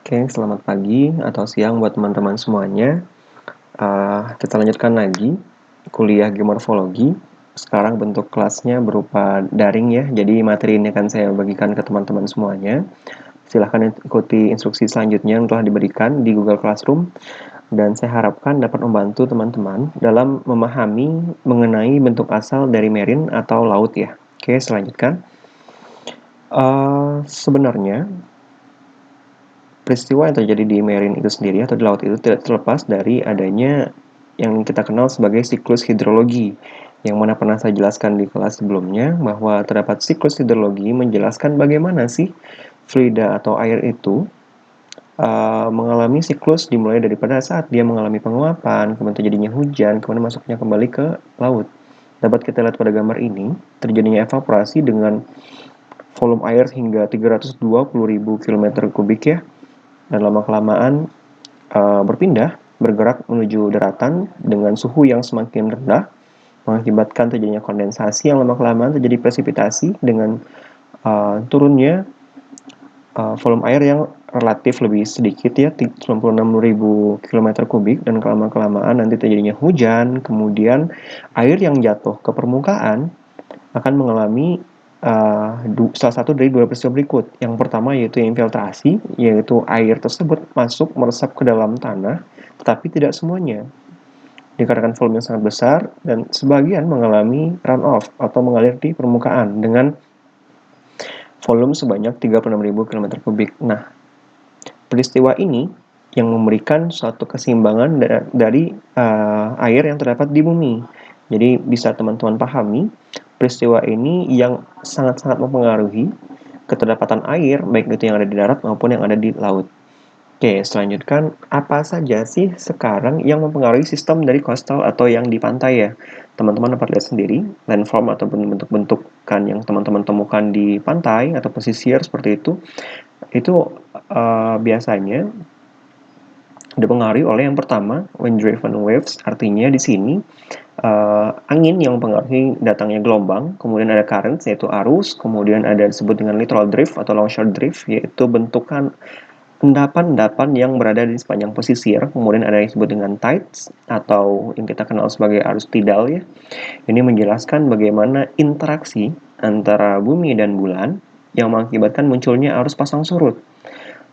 Oke, selamat pagi atau siang buat teman-teman semuanya. Kita lanjutkan lagi kuliah geomorfologi. Sekarang bentuk kelasnya berupa daring ya, jadi materi ini akan saya bagikan ke teman-teman semuanya. Silahkan ikuti instruksi selanjutnya yang telah diberikan di Google Classroom, dan saya harapkan dapat membantu teman-teman dalam memahami mengenai bentuk asal dari marine atau laut ya. Oke, selanjutkan. Sebenarnya peristiwa yang terjadi di marine itu sendiri atau di laut itu tidak terlepas dari adanya yang kita kenal sebagai siklus hidrologi, yang mana pernah saya jelaskan di kelas sebelumnya bahwa terdapat siklus hidrologi menjelaskan bagaimana sih fluida atau air itu mengalami siklus dimulai daripada saat dia mengalami penguapan, kemudian terjadinya hujan, kemudian masuknya kembali ke laut. Dapat kita lihat pada gambar ini, terjadinya evaporasi dengan volume air hingga 320.000 km kubik ya, dan lama-kelamaan berpindah, bergerak menuju daratan dengan suhu yang semakin rendah, mengakibatkan terjadinya kondensasi yang lama-kelamaan terjadi presipitasi dengan turunnya volume air yang relatif lebih sedikit ya, 96.000 km kubik, dan kelamaan nanti terjadinya hujan, kemudian air yang jatuh ke permukaan akan mengalami salah satu dari dua peristiwa berikut. Yang pertama yaitu infiltrasi, yaitu air tersebut masuk meresap ke dalam tanah, tetapi tidak semuanya. Dikarenakan volume yang sangat besar dan sebagian mengalami runoff atau mengalir di permukaan dengan volume sebanyak 36.000 km kubik. Nah, peristiwa ini yang memberikan suatu keseimbangan dari air yang terdapat di bumi. Jadi bisa teman-teman pahami, peristiwa ini yang sangat-sangat mempengaruhi keterdapatan air, baik itu yang ada di darat maupun yang ada di laut. Oke, selanjutnya apa saja sih sekarang yang mempengaruhi sistem dari coastal atau yang di pantai ya? Teman-teman dapat lihat sendiri, landform atau bentuk-bentukan yang teman-teman temukan di pantai atau pesisir seperti itu biasanya dipengaruhi oleh yang pertama, wind driven waves, artinya di sini angin yang mempengaruhi datangnya gelombang, kemudian ada currents yaitu arus, kemudian ada disebut dengan littoral drift atau longshore drift, yaitu bentukan endapan-endapan yang berada di sepanjang pesisir, kemudian ada yang disebut dengan tides atau yang kita kenal sebagai arus tidal ya. Ini menjelaskan bagaimana interaksi antara bumi dan bulan yang mengakibatkan munculnya arus pasang surut.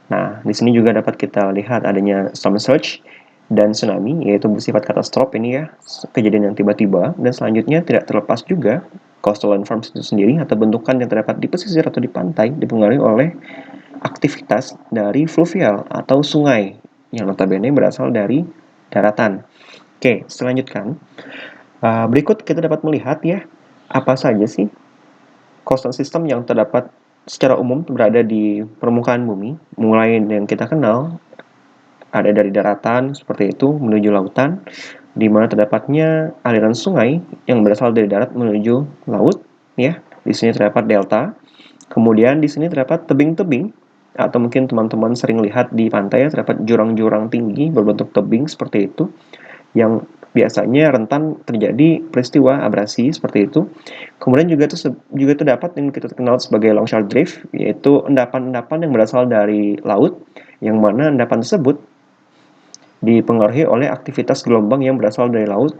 Nah, di sini juga dapat kita lihat adanya storm surge dan tsunami, yaitu bersifat katastrof ini ya, kejadian yang tiba-tiba, dan selanjutnya tidak terlepas juga coastal landforms itu sendiri atau bentukan yang terdapat di pesisir atau di pantai dipengaruhi oleh aktivitas dari fluvial atau sungai yang notabene berasal dari daratan. Oke, selanjutnya berikut kita dapat melihat ya, apa saja sih coastal system yang terdapat secara umum berada di permukaan bumi, mulai yang kita kenal ada dari daratan seperti itu menuju lautan, di mana terdapatnya aliran sungai yang berasal dari darat menuju laut, ya. Di sini terdapat delta. Kemudian di sini terdapat tebing-tebing, atau mungkin teman-teman sering lihat di pantai ya, terdapat jurang-jurang tinggi berbentuk tebing seperti itu, yang biasanya rentan terjadi peristiwa abrasi seperti itu. Kemudian juga terdapat yang kita kenal sebagai longshore drift, yaitu endapan-endapan yang berasal dari laut, yang mana endapan tersebut dipengaruhi oleh aktivitas gelombang yang berasal dari laut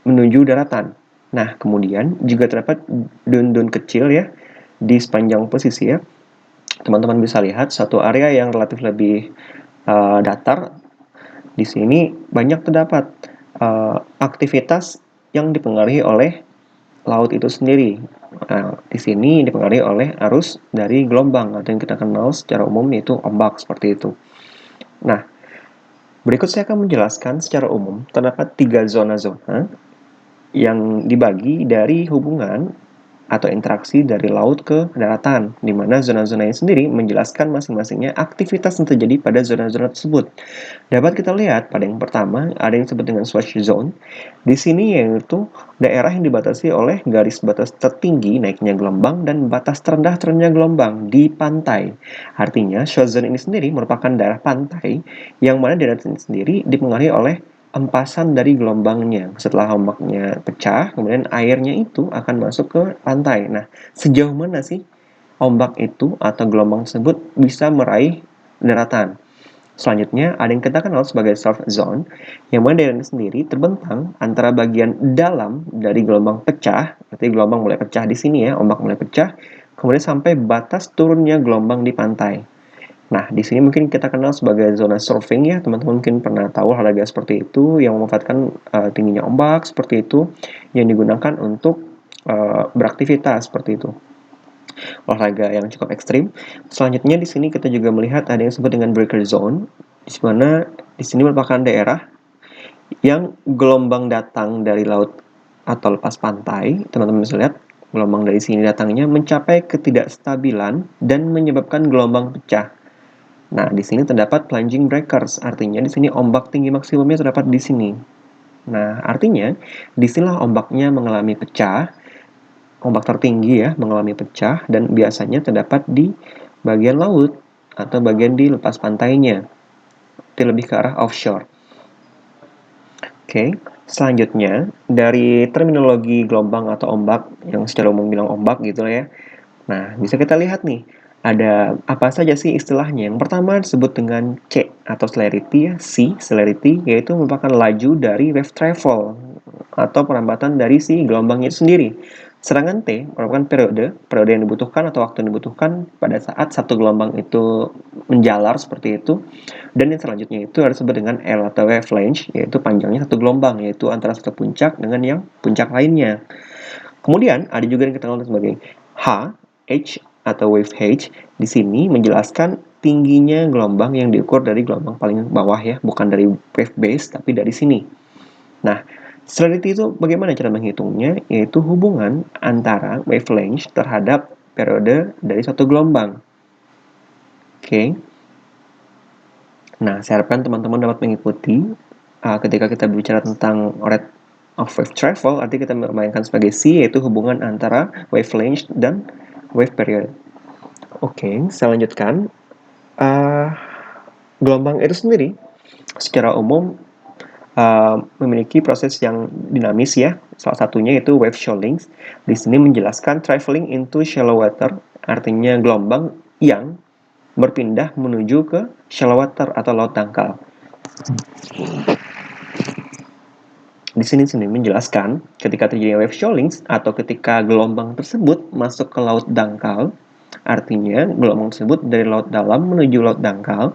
menuju daratan. Nah, kemudian juga terdapat dun-dun kecil ya di sepanjang pesisir. Teman-teman bisa lihat satu area yang relatif lebih datar. Di sini banyak terdapat aktivitas yang dipengaruhi oleh laut itu sendiri. Nah, di sini dipengaruhi oleh arus dari gelombang atau yang kita kenal secara umum yaitu ombak seperti itu. Nah, berikut saya akan menjelaskan secara umum terdapat 3 zona-zona yang dibagi dari hubungan atau interaksi dari laut ke daratan, di mana zona-zona ini sendiri menjelaskan masing-masingnya aktivitas yang terjadi pada zona-zona tersebut. Dapat kita lihat pada yang pertama ada yang disebut dengan swatch zone. Di sini yaitu daerah yang dibatasi oleh garis batas tertinggi naiknya gelombang dan batas terendah turunnya gelombang di pantai. Artinya swatch zone ini sendiri merupakan daerah pantai yang mana daerah ini sendiri dipengaruhi oleh empasan dari gelombangnya. Setelah ombaknya pecah, kemudian airnya itu akan masuk ke pantai. Nah, sejauh mana sih ombak itu atau gelombang tersebut bisa meraih daratan. Selanjutnya, ada yang kita kenal sebagai surf zone, yang mana daerah ini sendiri terbentang antara bagian dalam dari gelombang pecah, berarti gelombang mulai pecah di sini ya, ombak mulai pecah, kemudian sampai batas turunnya gelombang di pantai. Nah, di sini mungkin kita kenal sebagai zona surfing ya, teman-teman mungkin pernah tahu olahraga seperti itu, yang memanfaatkan tingginya ombak seperti itu, yang digunakan untuk beraktivitas seperti itu. Olahraga yang cukup ekstrim. Selanjutnya di sini kita juga melihat ada yang disebut dengan breaker zone, di mana di sini merupakan daerah yang gelombang datang dari laut atau lepas pantai. Teman-teman bisa lihat gelombang dari sini datangnya mencapai ketidakstabilan dan menyebabkan gelombang pecah. Nah, di sini terdapat plunging breakers, artinya di sini ombak tinggi maksimumnya terdapat di sini. Nah, artinya disinilah ombaknya mengalami pecah, ombak tertinggi ya mengalami pecah dan biasanya terdapat di bagian laut atau bagian di lepas pantainya. Itu lebih ke arah offshore. Oke, selanjutnya dari terminologi gelombang atau ombak yang secara umum bilang ombak gitu ya. Nah, bisa kita lihat nih, ada apa saja sih istilahnya. Yang pertama disebut dengan C atau celerity ya, C, celerity, yaitu merupakan laju dari wave travel atau perambatan dari si gelombangnya itu sendiri. Sedangkan T merupakan periode yang dibutuhkan atau waktu yang dibutuhkan pada saat satu gelombang itu menjalar seperti itu. Dan yang selanjutnya itu harus disebut dengan L atau wave length, yaitu panjangnya satu gelombang, yaitu antara satu puncak dengan yang puncak lainnya. Kemudian ada juga yang kita kenal sebagai H atau wave height. Di sini menjelaskan tingginya gelombang yang diukur dari gelombang paling bawah ya, bukan dari wave base tapi dari sini. Nah, celerity itu bagaimana cara menghitungnya? Yaitu hubungan antara wavelength terhadap periode dari suatu gelombang. Oke. Nah, saya harapkan teman-teman dapat mengikuti ketika kita bicara tentang rate of wave travel, artinya kita memainkan sebagai C, yaitu hubungan antara wavelength dan wave period. Oke, saya lanjutkan. Gelombang itu sendiri secara umum memiliki proses yang dinamis ya. Salah satunya itu wave shoaling. Di sini menjelaskan traveling into shallow water, artinya gelombang yang berpindah menuju ke shallow water atau laut dangkal. Di sini menjelaskan ketika terjadi wave shoaling atau ketika gelombang tersebut masuk ke laut dangkal, artinya gelombang tersebut dari laut dalam menuju laut dangkal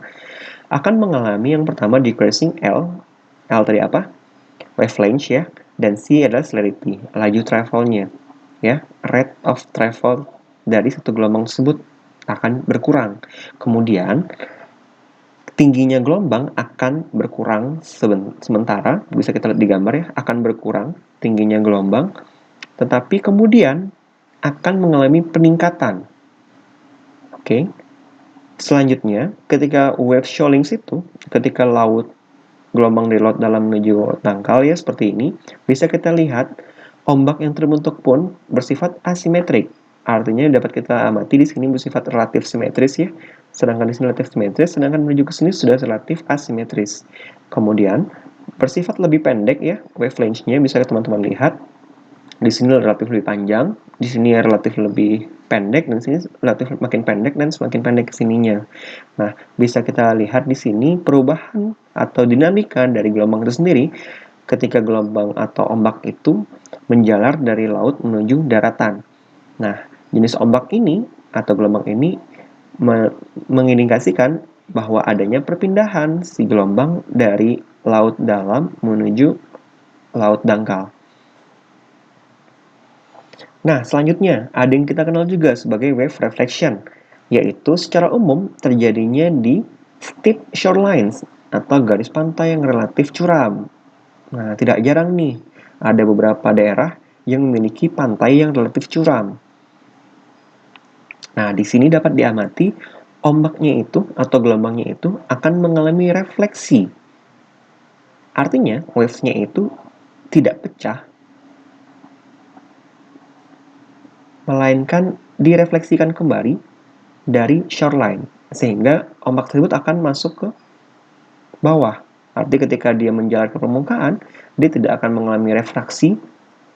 akan mengalami yang pertama decreasing L tadi apa? Wavelength ya, dan C adalah celerity, laju travelnya ya, rate of travel dari satu gelombang tersebut akan berkurang. Kemudian tingginya gelombang akan berkurang sementara, bisa kita lihat di gambar ya, akan berkurang tingginya gelombang, tetapi kemudian akan mengalami peningkatan. Oke. Selanjutnya, ketika wave shoaling itu, ketika gelombang dari laut dalam menuju dangkal ya seperti ini, bisa kita lihat ombak yang terbentuk pun bersifat asimetrik. Artinya dapat kita amati di sini bersifat relatif simetris ya. Sedangkan di sini relatif simetris, sedangkan menuju ke sini sudah relatif asimetris. Kemudian bersifat lebih pendek ya, wavelength-nya bisa teman-teman lihat. Di sini relatif lebih panjang, di sini relatif lebih pendek, dan di sini relatif makin pendek dan semakin pendek ke sininya. Nah, bisa kita lihat di sini perubahan atau dinamika dari gelombang itu sendiri ketika gelombang atau ombak itu menjalar dari laut menuju daratan. Nah, jenis ombak ini atau gelombang ini mengindikasikan bahwa adanya perpindahan si gelombang dari laut dalam menuju laut dangkal. Nah, selanjutnya ada yang kita kenal juga sebagai wave reflection, yaitu secara umum terjadinya di steep shorelines atau garis pantai yang relatif curam. Nah, tidak jarang nih, ada beberapa daerah yang memiliki pantai yang relatif curam. Nah, di sini dapat diamati ombaknya itu atau gelombangnya itu akan mengalami refleksi. Artinya, waves-nya itu tidak pecah, melainkan direfleksikan kembali dari shoreline, sehingga ombak tersebut akan masuk ke bawah. Artinya ketika dia menjalar ke permukaan, dia tidak akan mengalami refraksi,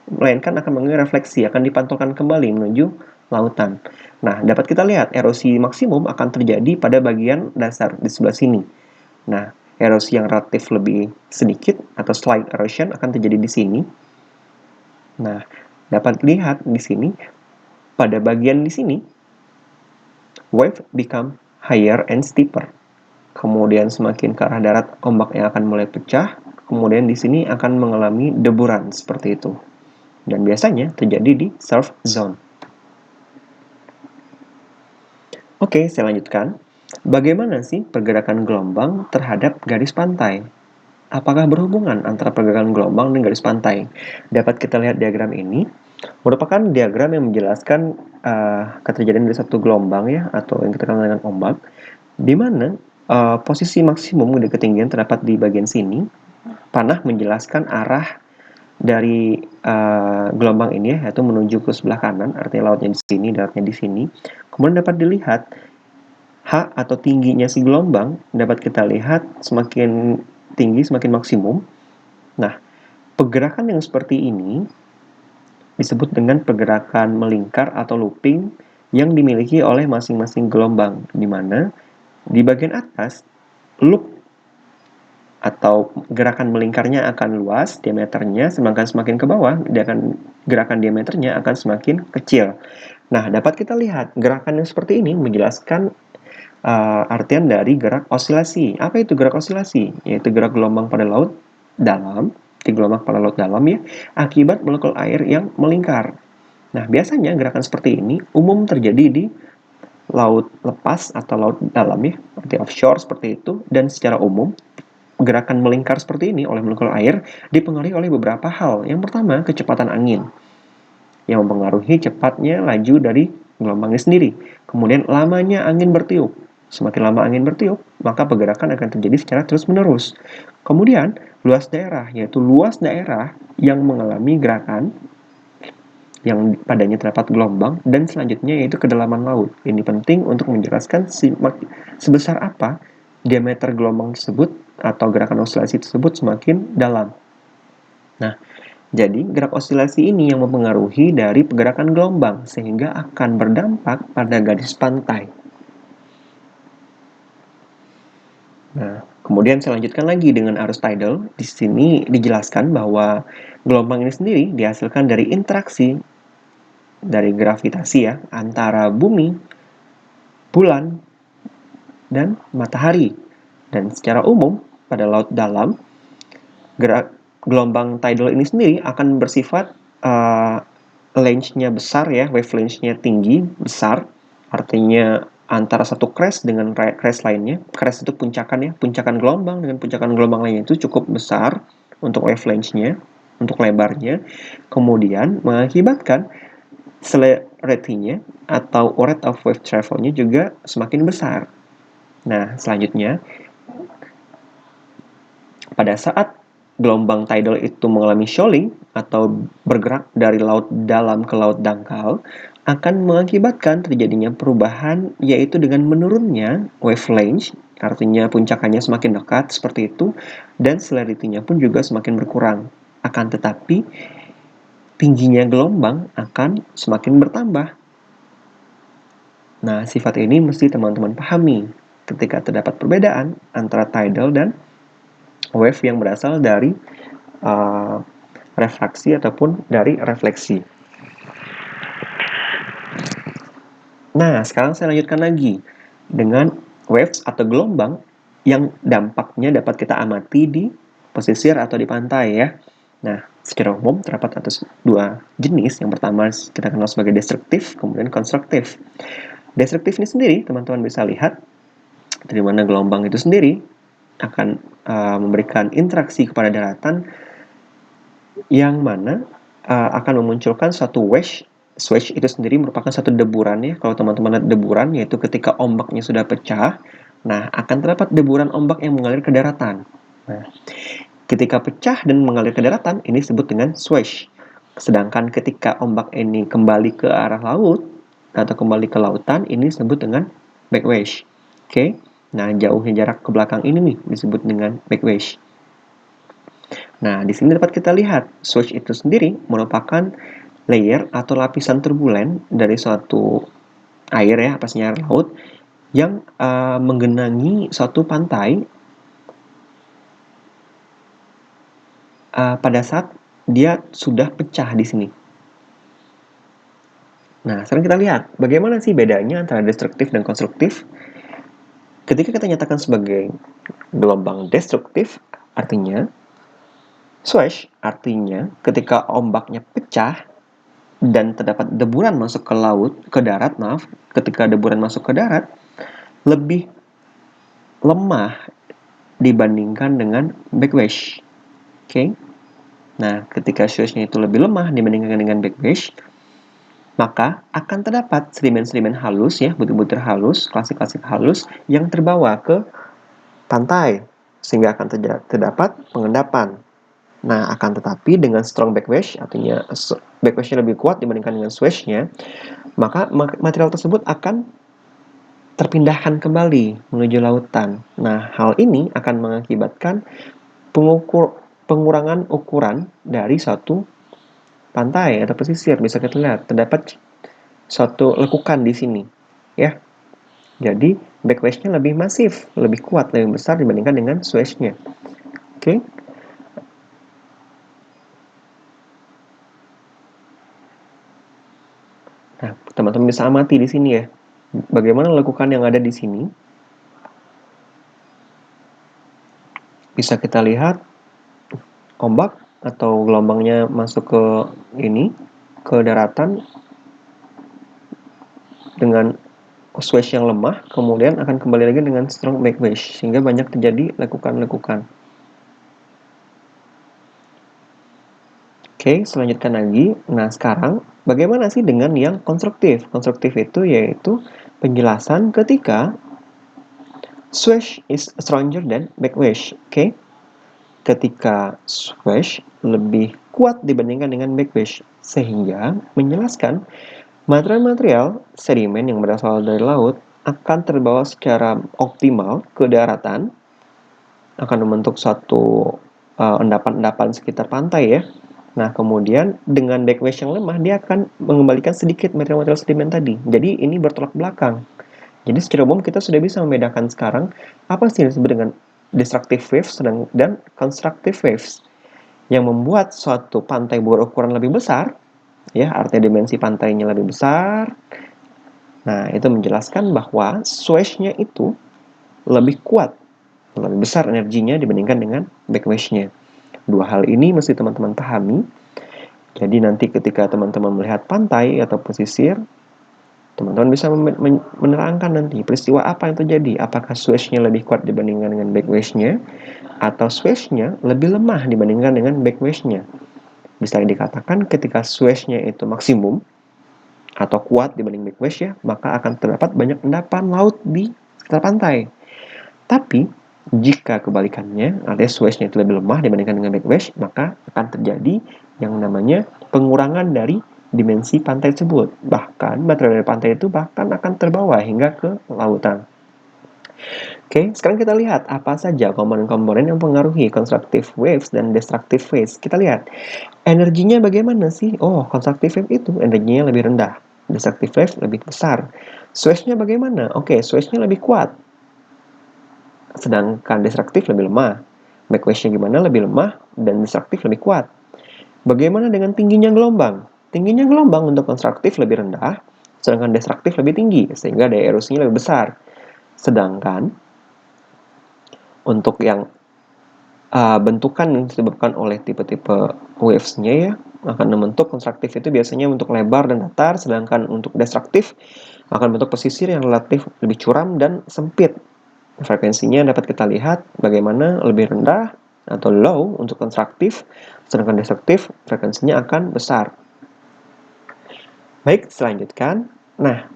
melainkan akan mengalami refleksi, akan dipantulkan kembali menuju lautan. Nah, dapat kita lihat erosi maksimum akan terjadi pada bagian dasar di sebelah sini. Nah, erosi yang relatif lebih sedikit atau slight erosion akan terjadi di sini. Nah, dapat lihat di sini pada bagian di sini wave become higher and steeper. Kemudian semakin ke arah darat ombaknya akan mulai pecah. Kemudian di sini akan mengalami deburan seperti itu. Dan biasanya terjadi di surf zone. Oke, saya lanjutkan. Bagaimana sih pergerakan gelombang terhadap garis pantai? Apakah berhubungan antara pergerakan gelombang dan garis pantai? Dapat kita lihat diagram ini, merupakan diagram yang menjelaskan keterjadian dari satu gelombang ya, atau yang kita kenal dengan ombak, di mana posisi maksimum dari ketinggian terdapat di bagian sini. Panah menjelaskan arah dari gelombang ini ya, yaitu menuju ke sebelah kanan, artinya lautnya di sini, daratnya di sini. Kemudian dapat dilihat H atau tingginya si gelombang dapat kita lihat semakin tinggi semakin maksimum. Nah, pergerakan yang seperti ini disebut dengan pergerakan melingkar atau looping yang dimiliki oleh masing-masing gelombang, di mana di bagian atas loop atau gerakan melingkarnya akan luas diameternya, sedangkan semakin ke bawah gerakan diameternya akan semakin kecil. Nah, dapat kita lihat gerakan yang seperti ini menjelaskan artian dari gerak osilasi. Apa itu gerak osilasi? Yaitu gerak gelombang pada laut dalam, gelombang pada laut dalam ya, akibat molekul air yang melingkar. Nah, biasanya gerakan seperti ini umum terjadi di laut lepas atau laut dalam ya, seperti offshore seperti itu, dan secara umum gerakan melingkar seperti ini oleh molekul air dipengaruhi oleh beberapa hal. Yang pertama, kecepatan angin yang mempengaruhi cepatnya laju dari gelombangnya sendiri. Kemudian lamanya angin bertiup. Semakin lama angin bertiup, maka pergerakan akan terjadi secara terus-menerus. Kemudian, luas daerah, yaitu luas daerah yang mengalami gerakan yang padanya terdapat gelombang, dan selanjutnya yaitu kedalaman laut. Ini penting untuk menjelaskan sebesar apa diameter gelombang tersebut atau gerakan osilasi tersebut semakin dalam. Nah, jadi gerak osilasi ini yang mempengaruhi dari pergerakan gelombang sehingga akan berdampak pada garis pantai. Nah, kemudian saya lanjutkan lagi dengan arus tidal. Di sini dijelaskan bahwa gelombang ini sendiri dihasilkan dari interaksi dari gravitasi ya antara bumi, bulan, dan matahari. Dan secara umum pada laut dalam gelombang tidal ini sendiri akan bersifat range-nya besar ya, wavelength-nya tinggi, besar. Artinya antara satu crash dengan crash lainnya. Crash itu puncakan ya, puncakan gelombang dengan puncakan gelombang lainnya itu cukup besar untuk wavelength-nya, untuk lebarnya. Kemudian mengakibatkan celerity-nya atau rate of wave travel-nya juga semakin besar. Nah, selanjutnya pada saat gelombang tidal itu mengalami shoaling atau bergerak dari laut dalam ke laut dangkal, akan mengakibatkan terjadinya perubahan yaitu dengan menurunnya wavelength, artinya puncakannya semakin dekat seperti itu, dan celerity-nya pun juga semakin berkurang. Akan tetapi tingginya gelombang akan semakin bertambah. Nah, sifat ini mesti teman-teman pahami ketika terdapat perbedaan antara tidal dan wave yang berasal dari refraksi ataupun dari refleksi. Nah, sekarang saya lanjutkan lagi dengan waves atau gelombang yang dampaknya dapat kita amati di pesisir atau di pantai ya. Nah, secara umum terdapat atas dua jenis. Yang pertama kita kenal sebagai destruktif, kemudian konstruktif. Destruktif ini sendiri teman-teman bisa lihat dari mana gelombang itu sendiri akan memberikan interaksi kepada daratan yang mana akan memunculkan suatu wedge. Wedge itu sendiri merupakan satu deburan ya. Kalau teman-teman lihat deburan, yaitu ketika ombaknya sudah pecah, nah akan terdapat deburan ombak yang mengalir ke daratan. Nah, ketika pecah dan mengalir ke daratan, ini disebut dengan swell. Sedangkan ketika ombak ini kembali ke arah laut atau kembali ke lautan, ini disebut dengan backwave. Oke. Nah, jauhnya jarak ke belakang ini nih disebut dengan backwave. Nah, di sini dapat kita lihat swell itu sendiri merupakan layer atau lapisan turbulen dari suatu air ya, pasnya air laut yang menggenangi suatu pantai pada saat dia sudah pecah di sini. Nah, sekarang kita lihat bagaimana sih bedanya antara destruktif dan konstruktif. Ketika kita nyatakan sebagai gelombang destruktif, artinya swash, artinya ketika ombaknya pecah dan terdapat deburan masuk ke laut, ke darat, maaf, ketika deburan masuk ke darat, lebih lemah dibandingkan dengan backwash. Oke? Nah, ketika swashnya itu lebih lemah dibandingkan dengan backwash, maka akan terdapat sedimen-sedimen halus ya, butir-butir halus, klasik-klasik halus yang terbawa ke pantai, sehingga akan terdapat pengendapan. Nah, akan tetapi dengan strong backwash, artinya backwashnya lebih kuat dibandingkan dengan swashnya, maka material tersebut akan terpindahkan kembali menuju lautan. Nah, hal ini akan mengakibatkan pengurangan ukuran dari suatu pantai atau pesisir. Bisa kita lihat, terdapat suatu lekukan di sini, ya. Jadi, backwashnya lebih masif, lebih kuat, lebih besar dibandingkan dengan swashnya. Oke? Nah, teman-teman bisa amati di sini ya. Bagaimana lekukan yang ada di sini? Bisa kita lihat ombak atau gelombangnya masuk ke ini, ke daratan dengan swash yang lemah, kemudian akan kembali lagi dengan strong backwash, sehingga banyak terjadi lekukan-lekukan. Oke, selanjutkan lagi. Nah, sekarang bagaimana sih dengan yang konstruktif? Konstruktif itu yaitu penjelasan ketika swash is stronger than backwash. Oke, ketika swash lebih kuat dibandingkan dengan backwash, sehingga menjelaskan material-material sedimen yang berasal dari laut akan terbawa secara optimal ke daratan, akan membentuk suatu endapan-endapan sekitar pantai ya. Nah, kemudian dengan backwash yang lemah, dia akan mengembalikan sedikit material-material sedimen tadi. Jadi ini bertolak belakang. Jadi secara umum kita sudah bisa membedakan sekarang apa sih yang disebut dengan destructive waves dan constructive waves. Yang membuat suatu pantai berukuran lebih besar, ya artinya dimensi pantainya lebih besar. Nah, itu menjelaskan bahwa swashnya itu lebih kuat, lebih besar energinya dibandingkan dengan backwashnya. Dua hal ini mesti teman-teman pahami. Jadi nanti ketika teman-teman melihat pantai atau pesisir, teman-teman bisa menerangkan nanti peristiwa apa yang terjadi. Apakah swashnya lebih kuat dibandingkan dengan backwashnya, atau swashnya lebih lemah dibandingkan dengan backwashnya. Bisa dikatakan ketika swashnya itu maksimum atau kuat dibanding backwash ya, maka akan terdapat banyak endapan laut di sekitar pantai. Tapi jika kebalikannya, artinya swashnya itu lebih lemah dibandingkan dengan backwash, maka akan terjadi yang namanya pengurangan dari dimensi pantai tersebut. Bahkan material dari pantai itu bahkan akan terbawa hingga ke lautan. Oke, sekarang kita lihat apa saja komponen-komponen yang mempengaruhi constructive waves dan destructive waves. Kita lihat energinya bagaimana sih? Oh, constructive wave itu energinya lebih rendah, destructive wave lebih besar. Swash-nya bagaimana? Oke, swash-nya lebih kuat, sedangkan destruktif lebih lemah. Backwash-nya gimana? Lebih lemah dan destruktif lebih kuat. Bagaimana dengan tingginya gelombang? Tingginya gelombang untuk konstruktif lebih rendah, sedangkan destruktif lebih tinggi, sehingga daya erosinya lebih besar. Sedangkan untuk yang bentukan yang disebabkan oleh tipe-tipe waves-nya ya, akan membentuk konstruktif itu biasanya untuk lebar dan datar, sedangkan untuk destruktif akan bentuk pesisir yang relatif lebih curam dan sempit. Frekuensinya dapat kita lihat bagaimana lebih rendah atau low untuk konstruktif, sedangkan destruktif frekuensinya akan besar. Baik, selanjutkan. Nah,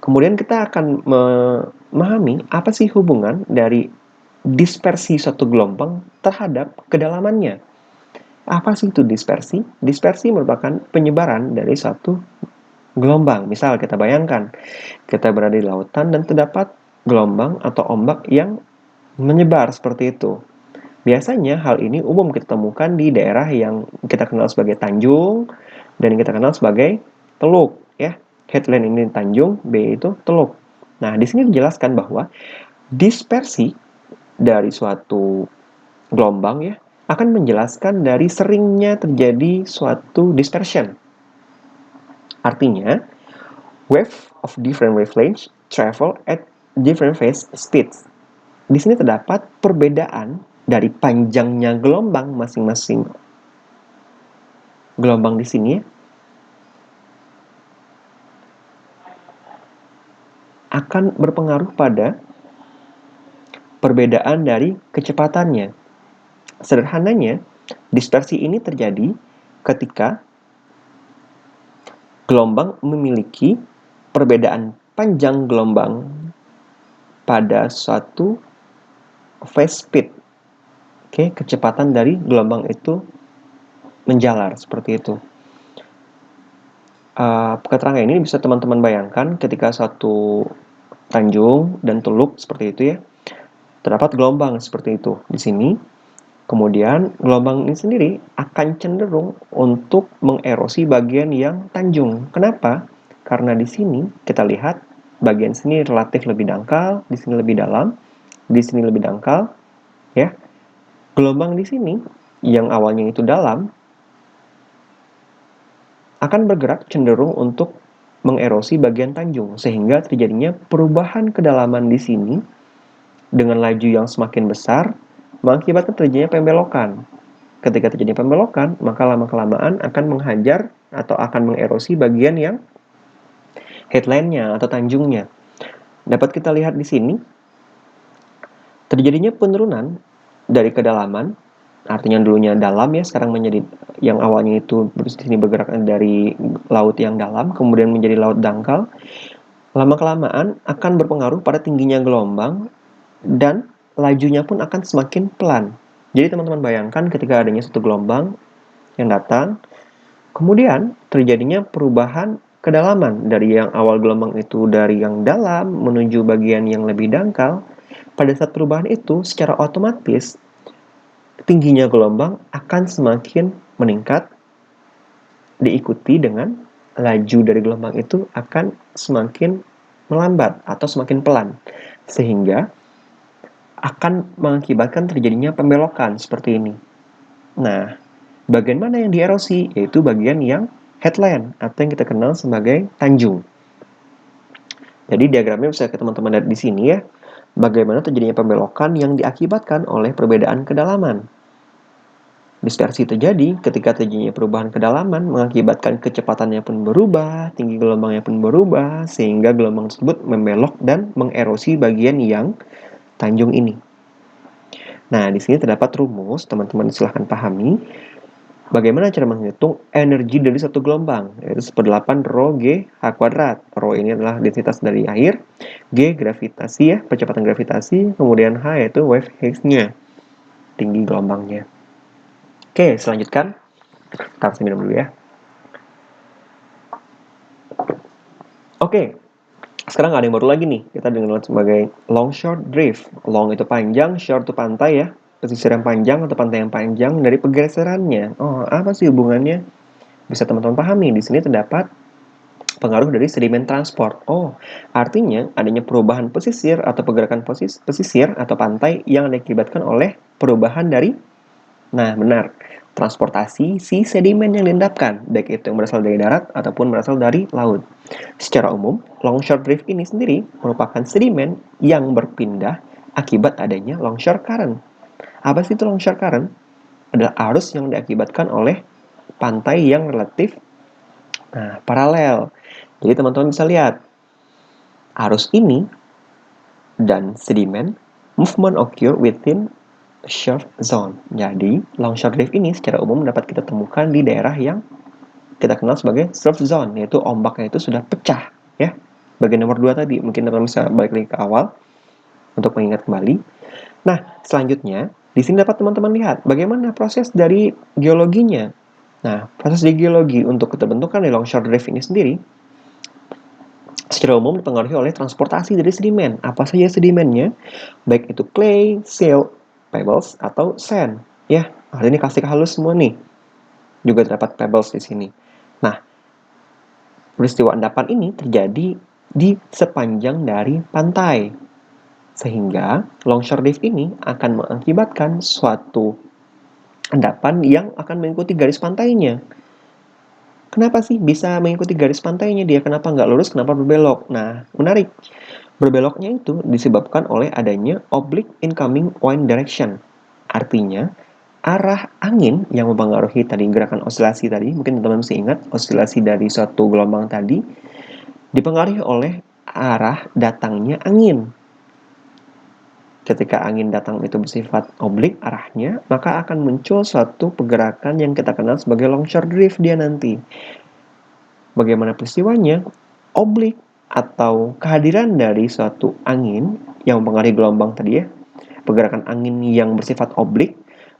kemudian kita akan memahami apa sih hubungan dari dispersi suatu gelombang terhadap kedalamannya. Apa sih itu dispersi? Dispersi merupakan penyebaran dari suatu gelombang. Misal kita bayangkan, kita berada di lautan dan terdapat gelombang atau ombak yang menyebar seperti itu. Biasanya hal ini umum kita temukan di daerah yang kita kenal sebagai tanjung, dan yang kita kenal sebagai teluk, ya. Headland ini tanjung, B itu teluk. Nah, di sini dijelaskan bahwa dispersi dari suatu gelombang ya akan menjelaskan dari seringnya terjadi suatu dispersion. Artinya, wave of different wavelengths travel at different phase speeds. Di sini terdapat perbedaan dari panjangnya gelombang masing-masing gelombang di sini akan berpengaruh pada perbedaan dari kecepatannya. Sederhananya, dispersi ini terjadi ketika gelombang memiliki perbedaan panjang gelombang pada suatu phase speed. Oke, kecepatan dari gelombang itu menjalar seperti itu. Keterangan ini bisa teman-teman bayangkan ketika suatu tanjung dan teluk seperti itu ya, terdapat gelombang seperti itu di sini. Kemudian gelombang ini sendiri akan cenderung untuk mengerosi bagian yang tanjung. Kenapa? Karena di sini kita lihat bagian sini relatif lebih dangkal, di sini lebih dalam, di sini lebih dangkal, ya. Gelombang di sini yang awalnya itu dalam akan bergerak cenderung untuk mengerosi bagian tanjung, sehingga terjadinya perubahan kedalaman di sini dengan laju yang semakin besar, mengakibatkan terjadinya pembelokan. Ketika terjadi pembelokan, maka lama-kelamaan akan menghajar atau akan mengerosi bagian yang headline-nya atau tanjungnya. Dapat kita lihat di sini, terjadinya penurunan dari kedalaman, artinya dulunya dalam ya, sekarang menjadi yang awalnya itu di sini bergerak dari laut yang dalam, kemudian menjadi laut dangkal. Lama-kelamaan akan berpengaruh pada tingginya gelombang dan lajunya pun akan semakin pelan. Jadi teman-teman bayangkan ketika adanya satu gelombang yang datang, kemudian terjadinya perubahan kedalaman dari yang awal gelombang itu dari yang dalam menuju bagian yang lebih dangkal. Pada saat perubahan itu, secara otomatis tingginya gelombang akan semakin meningkat, diikuti dengan laju dari gelombang itu akan semakin melambat atau semakin pelan, sehingga akan mengakibatkan terjadinya pembelokan seperti ini. Nah, bagian mana yang dierosi? Yaitu bagian yang headland atau yang kita kenal sebagai tanjung. Jadi diagramnya bisa teman-teman lihat di sini ya, bagaimana terjadinya pembelokan yang diakibatkan oleh perbedaan kedalaman. Dispersi terjadi ketika terjadinya perubahan kedalaman mengakibatkan kecepatannya pun berubah, tinggi gelombangnya pun berubah, sehingga gelombang tersebut membelok dan mengerosi bagian yang tanjung ini. Nah, di sini terdapat rumus, teman-teman silahkan pahami. Bagaimana cara menghitung energi dari satu gelombang? Yaitu 1/8 rho G H kuadrat. Rho ini adalah densitas dari air, G gravitasi ya, percepatan gravitasi, kemudian H yaitu wave height-nya, tinggi gelombangnya. Oke, selanjutkan. Kita minum dulu ya. Oke, sekarang ada yang baru lagi nih. Kita dengar sebagai long short drift. Long itu panjang, short itu pantai ya. Pesisir yang panjang atau pantai yang panjang dari pergeserannya. Oh, apa sih hubungannya? Bisa teman-teman pahami. Di sini terdapat pengaruh dari sedimen transport. Oh, artinya adanya perubahan pesisir atau pergerakan pesisir atau pantai yang diakibatkan oleh perubahan dari, nah benar, transportasi si sedimen yang diendapkan, baik itu yang berasal dari darat ataupun berasal dari laut. Secara umum, longshore drift ini sendiri merupakan sedimen yang berpindah akibat adanya longshore current. Apa sih itu longshore current? Adalah arus yang diakibatkan oleh pantai yang relatif paralel. Jadi teman-teman bisa lihat, arus ini dan sedimen movement occur within surf zone. Jadi, longshore drift ini secara umum dapat kita temukan di daerah yang kita kenal sebagai surf zone, yaitu ombaknya itu sudah pecah, ya. Bagian nomor 2 tadi, mungkin teman-teman bisa balik lagi ke awal untuk mengingat kembali. Nah, selanjutnya, di sini dapat teman-teman lihat bagaimana proses dari geologinya. Nah, proses di geologi untuk terbentukan di longshore drift ini sendiri secara umum dipengaruhi oleh transportasi dari sedimen. Apa saja sedimennya? Baik itu clay, silt, pebbles, atau sand. Ya, ini klasik halus semua nih. Juga terdapat pebbles di sini. Nah, peristiwa endapan ini terjadi di sepanjang dari pantai, sehingga longshore drift ini akan mengakibatkan suatu endapan yang akan mengikuti garis pantainya. Kenapa sih bisa mengikuti garis pantainya dia? Kenapa nggak lurus? Kenapa berbelok? Nah, menarik. Berbeloknya itu disebabkan oleh adanya oblique incoming wind direction. Artinya, arah angin yang mempengaruhi tadi gerakan osilasi tadi, mungkin teman-teman masih ingat, osilasi dari suatu gelombang tadi, dipengaruhi oleh arah datangnya angin. Ketika angin datang itu bersifat oblik arahnya, maka akan muncul suatu pergerakan yang kita kenal sebagai longshore drift dia nanti. Bagaimana peristiwanya? Oblik atau kehadiran dari suatu angin yang mempengaruhi gelombang tadi ya, pergerakan angin yang bersifat oblik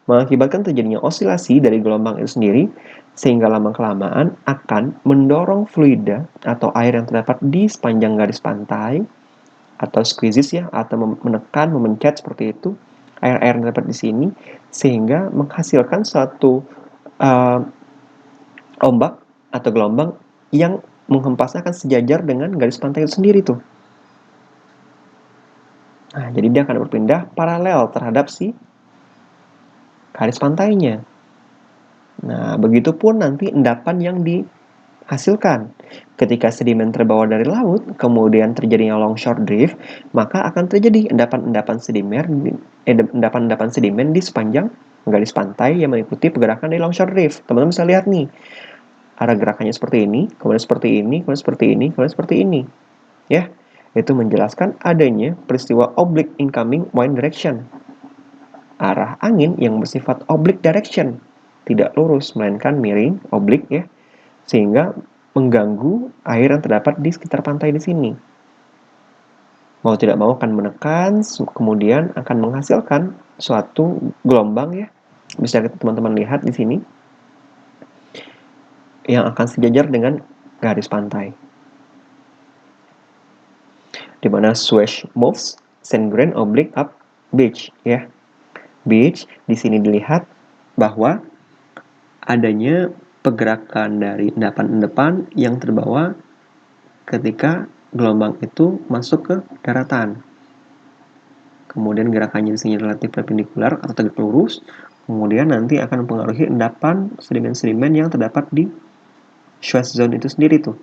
mengakibatkan terjadinya osilasi dari gelombang itu sendiri, sehingga lama-kelamaan akan mendorong fluida atau air yang terdapat di sepanjang garis pantai atau squeezes ya, atau menekan, memencet seperti itu air-air yang terdapat di sini, sehingga menghasilkan suatu ombak atau gelombang yang menghempasnya akan sejajar dengan garis pantai itu sendiri tuh. Nah, jadi dia akan berpindah paralel terhadap si garis pantainya. Nah, begitupun nanti endapan yang dihasilkan. Ketika sedimen terbawa dari laut, kemudian terjadinya longshore drift, maka akan terjadi endapan-endapan sedimen di sepanjang garis pantai yang mengikuti pergerakan dari longshore drift. Teman-teman bisa lihat nih, arah gerakannya seperti ini, kemudian seperti ini, kemudian seperti ini, kemudian seperti ini. Ya, itu menjelaskan adanya peristiwa oblique incoming wind direction. Arah angin yang bersifat oblique direction, tidak lurus melainkan miring, oblik ya, sehingga mengganggu air yang terdapat di sekitar pantai di sini. Mau tidak mau akan menekan, kemudian akan menghasilkan suatu gelombang ya. Bisa teman-teman lihat di sini yang akan sejajar dengan garis pantai. Di mana swash moves sand grain oblique up beach ya. Beach di sini dilihat bahwa adanya pergerakan dari endapan-endapan yang terbawa ketika gelombang itu masuk ke daratan. Kemudian gerakannya di sini relatif perpendikular atau tegak lurus. Kemudian nanti akan mempengaruhi endapan sedimen-sedimen yang terdapat di swash zone itu sendiri tuh.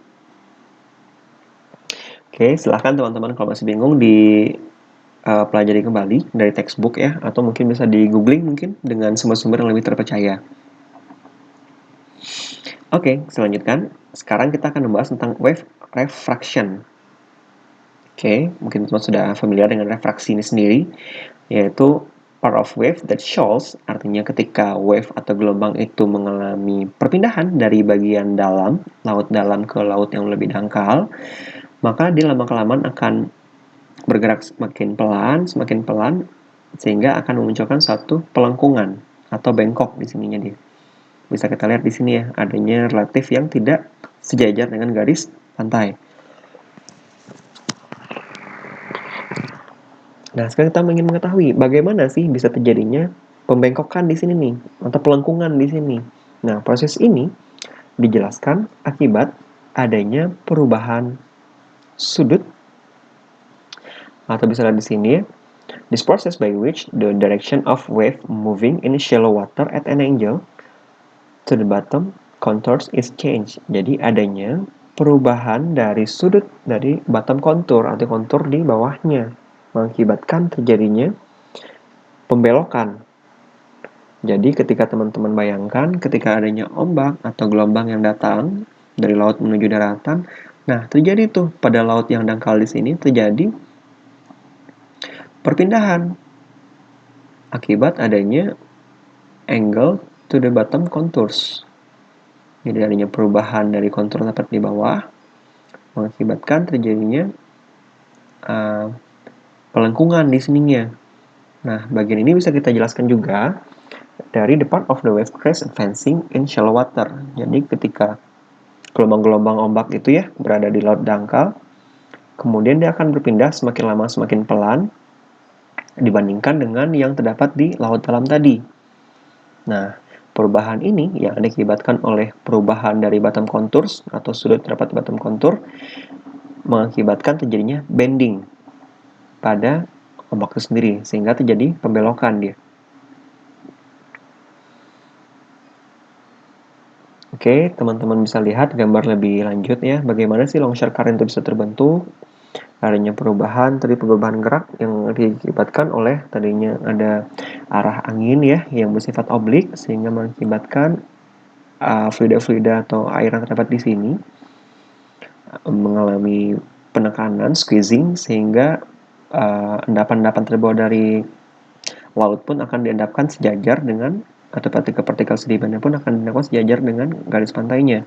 Oke, silahkan teman-teman kalau masih bingung pelajari kembali dari textbook ya, atau mungkin bisa di googling mungkin dengan sumber-sumber yang lebih terpercaya. Oke, selanjutnya sekarang kita akan membahas tentang wave refraction. Oke, mungkin teman sudah familiar dengan refraksi ini sendiri, yaitu part of wave that shows, artinya ketika wave atau gelombang itu mengalami perpindahan dari bagian dalam, laut dalam ke laut yang lebih dangkal, maka dia lama-kelamaan akan bergerak semakin pelan, sehingga akan memunculkan satu pelengkungan atau bengkok di sininya dia. Bisa kita lihat di sini ya, adanya relatif yang tidak sejajar dengan garis pantai. Nah, sekarang kita ingin mengetahui bagaimana sih bisa terjadinya pembengkokan di sini nih, atau pelengkungan di sini. Nah, proses ini dijelaskan akibat adanya perubahan sudut, atau bisa lihat di sini ya. This process by which the direction of wave moving in shallow water at an angle to the bottom contours is changed. Jadi adanya perubahan dari sudut dari bottom contour atau kontur di bawahnya mengakibatkan terjadinya pembelokan. Jadi ketika teman-teman bayangkan ketika adanya ombak atau gelombang yang datang dari laut menuju daratan, nah terjadi tuh pada laut yang dangkal di sini terjadi perpindahan akibat adanya angle to the bottom contours. Jadi adanya perubahan dari kontur tepat di bawah mengakibatkan terjadinya pelengkungan di sininya. Nah, bagian ini bisa kita jelaskan juga dari the part of the wave crest advancing in shallow water. Jadi ketika gelombang-gelombang ombak itu ya berada di laut dangkal, kemudian dia akan berpindah semakin lama semakin pelan dibandingkan dengan yang terdapat di laut dalam tadi. Nah, Perubahan ini yang diakibatkan oleh perubahan dari bottom contours atau sudut terdapat bottom contour mengakibatkan terjadinya bending pada ombak itu sendiri, sehingga terjadi pembelokan dia. Oke, teman-teman bisa lihat gambar lebih lanjut ya, bagaimana sih longshore current itu bisa terbentuk. Adanya perubahan gerak yang diakibatkan oleh tadinya ada arah angin ya yang bersifat oblik, sehingga mengakibatkan fluida-fluida atau air yang terdapat di sini mengalami penekanan, squeezing, sehingga endapan-endapan terbawa dari laut pun akan diendapkan sejajar dengan, atau partikel-partikel sedimennya pun akan diendapkan sejajar dengan garis pantainya.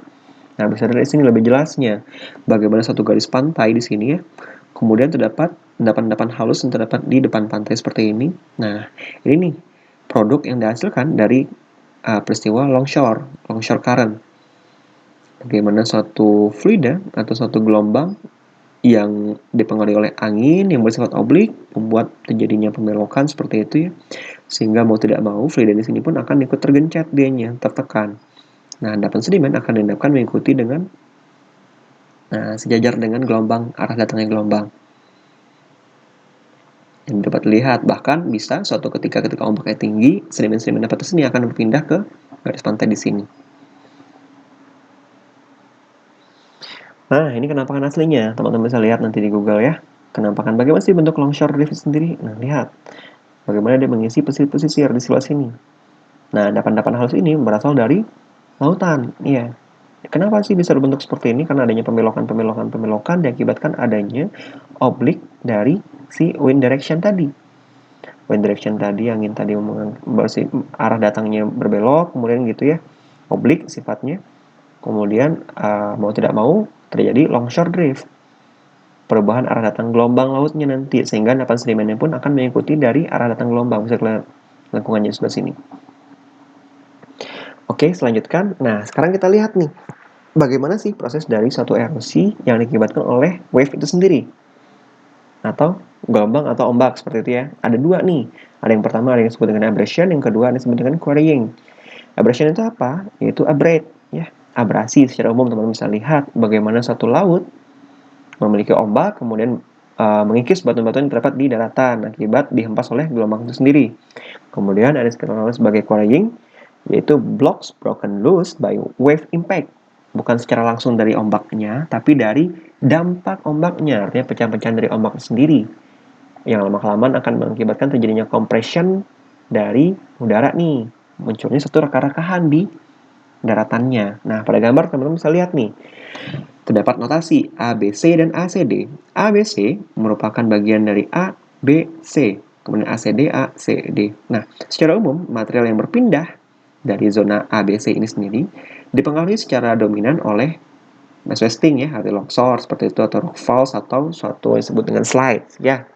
Nah, bisa dari sini lebih jelasnya bagaimana satu garis pantai di sini ya. Kemudian terdapat endapan-endapan halus yang terdapat di depan pantai seperti ini. Nah, ini nih produk yang dihasilkan dari peristiwa longshore current. Bagaimana suatu fluida atau suatu gelombang yang dipengaruhi oleh angin yang bersifat oblik membuat terjadinya pembelokan seperti itu ya, sehingga mau tidak mau fluida di sini pun akan ikut tergencet dianya, tertekan. Nah, endapan sedimen akan diendapkan mengikuti dengan sejajar dengan gelombang, arah datangnya gelombang. Yang dapat dilihat, bahkan bisa suatu ketika ombaknya tinggi, sedimen-sedimen dapat sini akan berpindah ke garis pantai di sini. Nah, ini kenampakan aslinya. Teman-teman bisa lihat nanti di Google ya. Kenampakan bagaimana sih bentuk longshore reef sendiri? Nah, lihat. Bagaimana dia mengisi pesisir-pesisir di sebelah sini. Nah, endapan-endapan halus ini berasal dari lautan. Iya. Kenapa sih bisa berbentuk seperti ini? Karena adanya pembelokan diakibatkan adanya oblik dari si wind direction tadi. Wind direction tadi, angin tadi arah datangnya berbelok, kemudian gitu ya, oblik sifatnya. Kemudian mau tidak mau terjadi longshore drift, perubahan arah datang gelombang lautnya nanti, sehingga endapan sedimennya pun akan mengikuti dari arah datang gelombang. Bisa lihat lengkungannya sebelah sini. Oke, selanjutkan. Nah, sekarang kita lihat nih, bagaimana sih proses dari suatu erosi yang diakibatkan oleh wave itu sendiri, atau gelombang atau ombak seperti itu ya. Ada dua nih. Ada yang pertama ada yang disebut dengan abrasion, yang kedua ada yang disebut dengan quarrying. Abrasion itu apa? Yaitu abrade ya. Abrasi secara umum teman-teman bisa lihat bagaimana satu laut memiliki ombak, kemudian mengikis batu-batu yang terdapat di daratan akibat dihempas oleh gelombang itu sendiri. Kemudian ada yang sebagai quarrying, yaitu blocks broken loose by wave impact. Bukan secara langsung dari ombaknya, tapi dari dampak ombaknya, artinya pecahan-pecahan dari ombak sendiri, yang lama-kelamaan akan mengakibatkan terjadinya compression dari udara nih, munculnya satu reka-rekahan di daratannya. Nah, pada gambar teman-teman bisa lihat nih, terdapat notasi ABC dan ACD. ABC merupakan bagian dari A, B, C, kemudian ACD, A, C, D. Nah, secara umum, material yang berpindah dari zona ABC ini sendiri dipengaruhi secara dominan oleh mass wasting ya, arti longsor seperti itu, atau rock falls, atau suatu yang disebut dengan slide ya,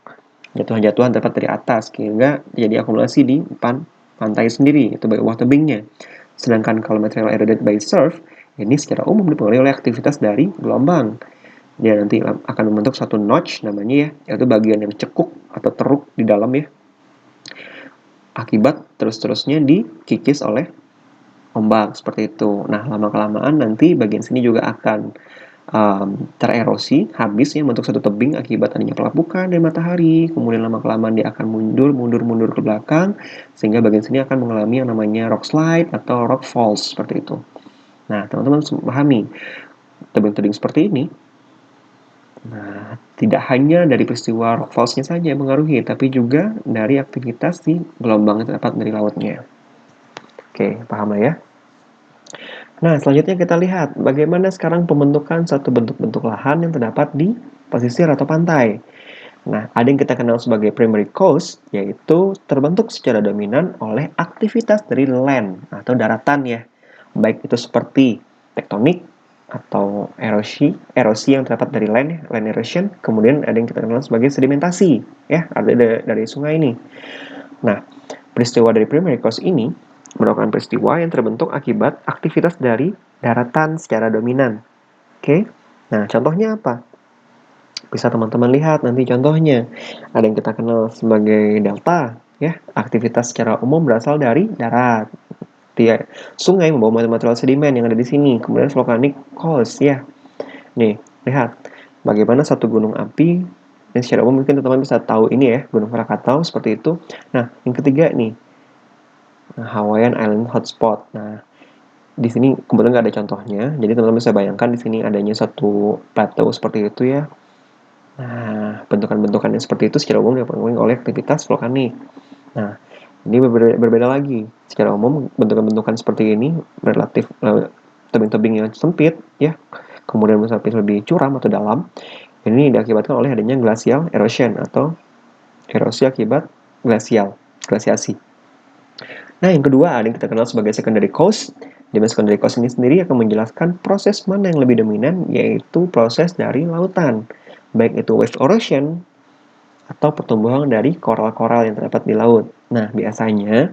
jatuhan-jatuhan dapat dari atas sehingga jadi akumulasi di depan pantai sendiri, itu bawah tebingnya. Sedangkan kalau material eroded by surf, ini secara umum dipengaruhi oleh aktivitas dari gelombang. Dia nanti akan membentuk suatu notch namanya ya, yaitu bagian yang cekuk atau teruk di dalam ya, akibat terus-terusnya dikikis oleh ombak seperti itu. Nah, lama-kelamaan nanti bagian sini juga akan tererosi, habis ya, bentuk satu tebing akibat adanya pelapukan dari matahari. Kemudian lama-kelamaan dia akan mundur ke belakang, sehingga bagian sini akan mengalami yang namanya rock slide atau rock falls seperti itu. Nah, teman-teman pahami tebing-tebing seperti ini. Nah, tidak hanya dari peristiwa rock falls-nya saja yang mengaruhi, tapi juga dari aktivitas di gelombang yang terdapat dari lautnya. Oke, paham lah ya? Nah, selanjutnya kita lihat bagaimana sekarang pembentukan satu bentuk-bentuk lahan yang terdapat di pesisir atau pantai. Nah, ada yang kita kenal sebagai primary coast, yaitu terbentuk secara dominan oleh aktivitas dari land atau daratan ya. Baik itu seperti tektonik atau erosi yang terdapat dari land erosion. Kemudian ada yang kita kenal sebagai sedimentasi, ya, artinya dari sungai ini. Nah, peristiwa dari primary coast ini merupakan peristiwa yang terbentuk akibat aktivitas dari daratan secara dominan. Oke, nah contohnya apa? Bisa teman-teman lihat nanti contohnya. Ada yang kita kenal sebagai delta, ya. Aktivitas secara umum berasal dari darat. sungai membawa material sedimen yang ada di sini, kemudian volcanic coast ya. Nih, lihat bagaimana satu gunung api, dan secara umum mungkin teman-teman bisa tahu ini ya, Gunung Krakatau seperti itu. Nah, yang ketiga nih, Hawaiian Island Hotspot. Nah, di sini kebetulan nggak ada contohnya, jadi teman-teman bisa bayangkan di sini adanya satu plateau seperti itu ya. Nah, bentukan-bentukan yang seperti itu secara umum dipengaruhi oleh aktivitas vulkanik. Nah, ini berbeda lagi. Secara umum, bentukan-bentukan seperti ini relatif tebing-tebing yang sempit, ya, kemudian lebih curam atau dalam. Ini diakibatkan oleh adanya glacial erosion atau erosi akibat glasiasi. Nah, yang kedua ada yang kita kenal sebagai secondary cause. Di secondary cause ini sendiri akan menjelaskan proses mana yang lebih dominan, yaitu proses dari lautan, baik itu wave erosion atau pertumbuhan dari koral-koral yang terdapat di laut. Nah, biasanya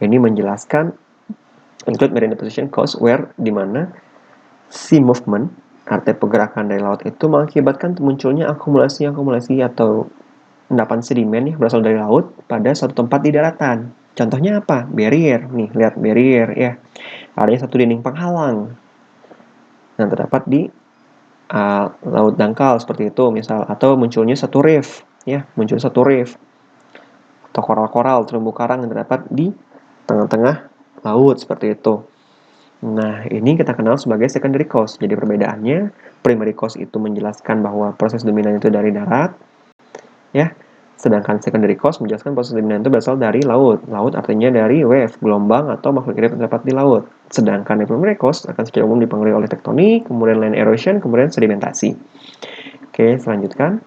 ini menjelaskan include marine deposition cause where di mana sea movement, artinya pergerakan dari laut itu mengakibatkan munculnya akumulasi atau endapan sedimen ya berasal dari laut pada suatu tempat di daratan. Contohnya apa? Barrier. Nih, lihat barrier ya. Adanya satu dinding penghalang yang terdapat di laut dangkal seperti itu misal, atau munculnya satu reef ya, muncul satu reef atau koral-koral terumbu karang yang terdapat di tengah-tengah laut seperti itu. Nah, ini kita kenal sebagai secondary cause. Jadi perbedaannya, primary cause itu menjelaskan bahwa proses dominan itu dari darat, ya. Sedangkan secondary cause menjelaskan proses dominan itu berasal dari laut. Laut artinya dari wave, gelombang atau makhluk hidup yang terdapat di laut. Sedangkan primary cause akan secara umum dipengaruhi oleh tektonik, kemudian land erosion, kemudian sedimentasi. Oke, selanjutkan.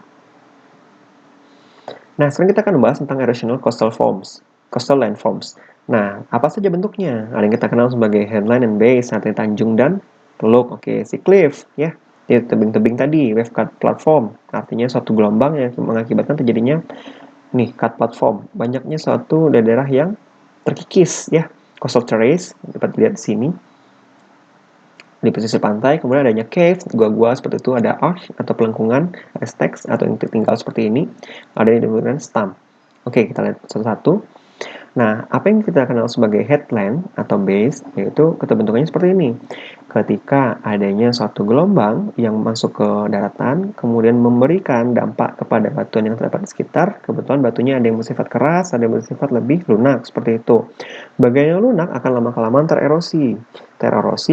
Nah, sekarang kita akan membahas tentang erosional coastal landforms. Nah, apa saja bentuknya? Ada yang kita kenal sebagai headland and base, artinya tanjung dan teluk. Oke, sea cliff, ya. Di tebing-tebing tadi, wave cut platform, artinya suatu gelombang yang mengakibatkan terjadinya cut platform. Banyaknya suatu daerah yang terkikis, ya. Coastal terrace, dapat dilihat di sini. Di pesisir pantai, kemudian adanya cave, gua-gua seperti itu, ada arch atau pelengkungan, ada stacks atau yang tinggal seperti ini, ada yang dinamakan stump. Oke, kita lihat satu-satu. Nah, apa yang kita kenal sebagai headland atau base, yaitu keterbentukannya seperti ini. Ketika adanya suatu gelombang yang masuk ke daratan, kemudian memberikan dampak kepada batuan yang terdapat di sekitar, kebetulan batunya ada yang bersifat keras, ada yang bersifat lebih lunak, seperti itu. Bagian yang lunak akan lama-kelamaan tererosi.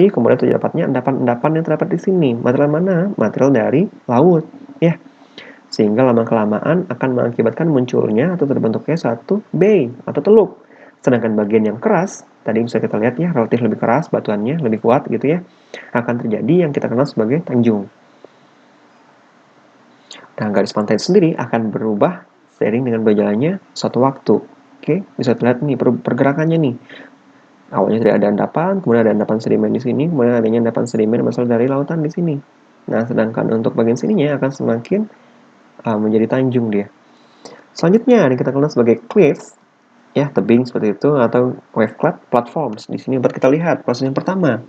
Kemudian terdapatnya endapan-endapan yang terdapat di sini. Material mana? Material dari laut, ya. Sehingga lama-kelamaan akan mengakibatkan munculnya atau terbentuknya satu bay atau teluk. Sedangkan bagian yang keras, tadi bisa kita lihat ya, relatif lebih keras, batuannya lebih kuat gitu ya, akan terjadi yang kita kenal sebagai tanjung. Nah, garis pantai sendiri akan berubah seiring dengan berjalannya suatu waktu. Oke, bisa terlihat nih pergerakannya nih. Awalnya tidak ada endapan, kemudian ada endapan sedimen di sini, kemudian adanya endapan sedimen berasal dari lautan di sini. Nah, sedangkan untuk bagian sininya akan semakin menjadi tanjung dia. Selanjutnya yang kita kenal sebagai cliffs, ya, tebing seperti itu, atau wave cut platforms. Di sini dapat kita lihat proses yang pertama.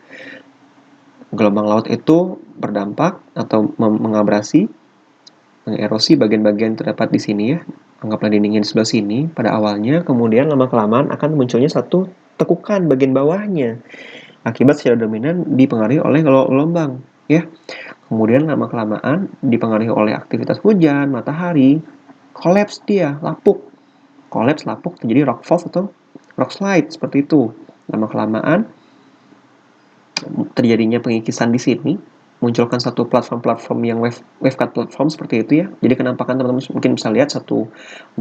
Gelombang laut itu berdampak atau mengabrasi, mengerosi bagian-bagian terdapat di sini ya. Anggaplah dindingnya di sebelah sini pada awalnya, kemudian lama-kelamaan akan munculnya satu tekukan bagian bawahnya. Akibat secara dominan dipengaruhi oleh gelombang, ya. Kemudian lama-kelamaan dipengaruhi oleh aktivitas hujan, matahari, collapse dia, lapuk. Collapse, lapuk, terjadi rock falls atau rock slide seperti itu. Lama-kelamaan terjadinya pengikisan di sini, munculkan satu platform-platform yang wave cut platform seperti itu ya. Jadi kenampakan teman-teman mungkin bisa lihat satu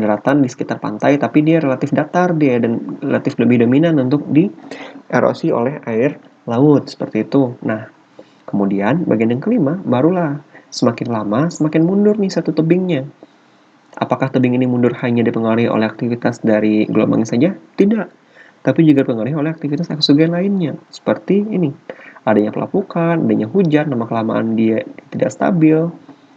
daratan di sekitar pantai, tapi dia relatif datar dia dan relatif lebih dominan untuk dierosi oleh air laut seperti itu. Nah, kemudian bagian yang kelima barulah semakin lama semakin mundur nih satu tebingnya. Apakah tebing ini mundur hanya dipengaruhi oleh aktivitas dari gelombang saja? Tidak, tapi juga dipengaruhi oleh aktivitas eksogen lainnya, seperti ini. Adanya pelapukan, adanya hujan, lama-kelamaan dia tidak stabil,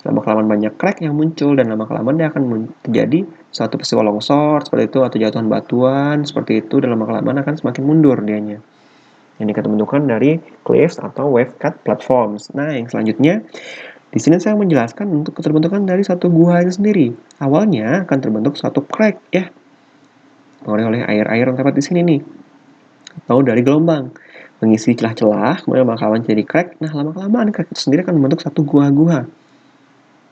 lama-kelamaan banyak crack yang muncul, dan lama-kelamaan dia akan terjadi suatu peristiwa longsor, seperti itu, atau jatuhan batuan, seperti itu, dan lama-kelamaan akan semakin mundur dianya. Ini kita bentukan dari cliffs atau wave cut platforms. Nah, yang selanjutnya, di sini saya menjelaskan untuk keterbentukan dari satu gua itu sendiri. Awalnya akan terbentuk suatu crack ya, oleh air-air yang terdapat di sini nih. atau dari gelombang, mengisi celah-celah, kemudian lama-kelamaan jadi crack. Nah, lama-kelamaan crack itu sendiri akan membentuk satu gua-gua.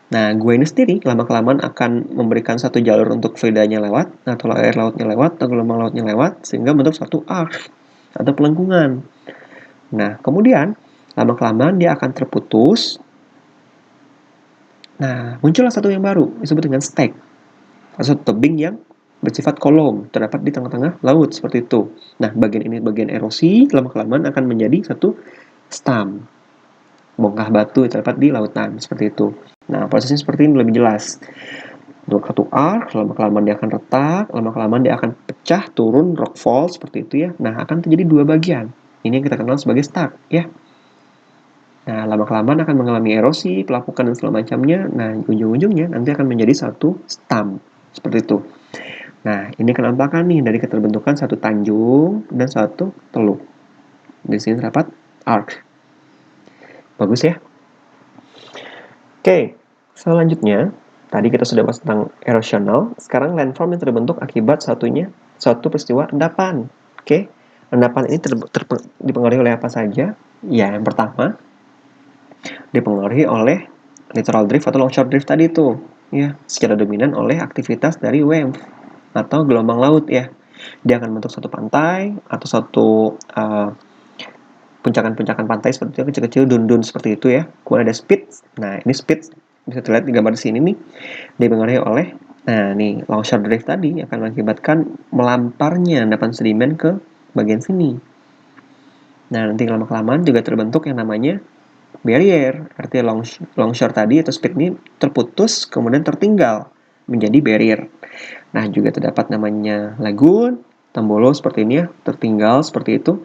Nah, gua ini sendiri lama-kelamaan akan memberikan satu jalur untuk fluidanya lewat, atau air lautnya lewat, atau gelombang lautnya lewat, sehingga membentuk satu arc atau pelengkungan. Nah, kemudian lama-kelamaan dia akan terputus. Nah, muncullah satu yang baru, disebut dengan stake, atau satu tebing yang bersifat kolom, terdapat di tengah-tengah laut, seperti itu. Nah, bagian ini bagian erosi, lama-kelamaan akan menjadi satu stam, bongkah batu yang terdapat di lautan, seperti itu. Nah, prosesnya seperti ini lebih jelas. Untuk satu arc, lama-kelamaan dia akan retak, lama-kelamaan dia akan pecah, turun, rockfall, seperti itu ya. Nah, akan terjadi dua bagian. Ini yang kita kenal sebagai stuck, ya. Nah, lama-kelamaan akan mengalami erosi, pelapukan, dan segala macamnya. Nah, ujung-ujungnya nanti akan menjadi satu stam, seperti itu. Nah, ini kenampakan nih dari keterbentukan satu tanjung dan satu teluk. Di sini terdapat arc. Bagus ya? Oke, selanjutnya, tadi kita sudah bahas tentang erosional. Sekarang landform yang terbentuk akibat suatu peristiwa endapan. Oke, endapan ini dipengaruhi oleh apa saja? Ya, yang pertama, dipengaruhi oleh littoral drift atau longshore drift tadi itu. Ya, secara dominan oleh aktivitas dari wave atau gelombang laut ya. Dia akan membentuk satu pantai atau satu puncakan-puncakan pantai seperti itu, kecil-kecil dun-dun seperti itu ya. Kemudian ada speed. Nah, ini speed bisa terlihat di gambar di sini nih, dipengaruhi oleh longshore drift tadi akan mengakibatkan melamparnya endapan sedimen ke bagian sini. Nah, nanti lama-kelamaan juga terbentuk yang namanya barrier. Artinya longshore tadi atau speed ini terputus kemudian tertinggal menjadi barrier. Nah, juga terdapat namanya lagoon, tambolo seperti ini ya, tertinggal seperti itu.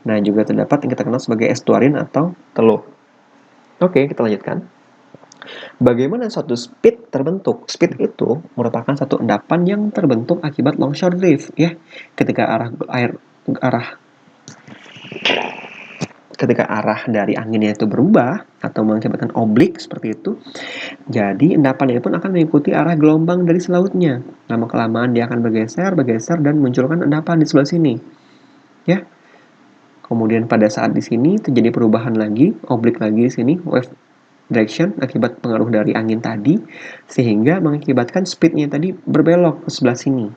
Nah, juga terdapat yang kita kenal sebagai estuarin atau teluk. Oke, kita lanjutkan. Bagaimana suatu speed terbentuk? Speed itu merupakan satu endapan yang terbentuk akibat longshore drift ya. Ketika arah dari anginnya itu berubah atau mengakibatkan oblik seperti itu, jadi endapan ini pun akan mengikuti arah gelombang dari selautnya. Lama-kelamaan dia akan bergeser, dan munculkan endapan di sebelah sini. Ya. Kemudian pada saat di sini terjadi perubahan lagi, oblik lagi di sini, wave direction akibat pengaruh dari angin tadi, sehingga mengakibatkan speednya tadi berbelok ke sebelah sini.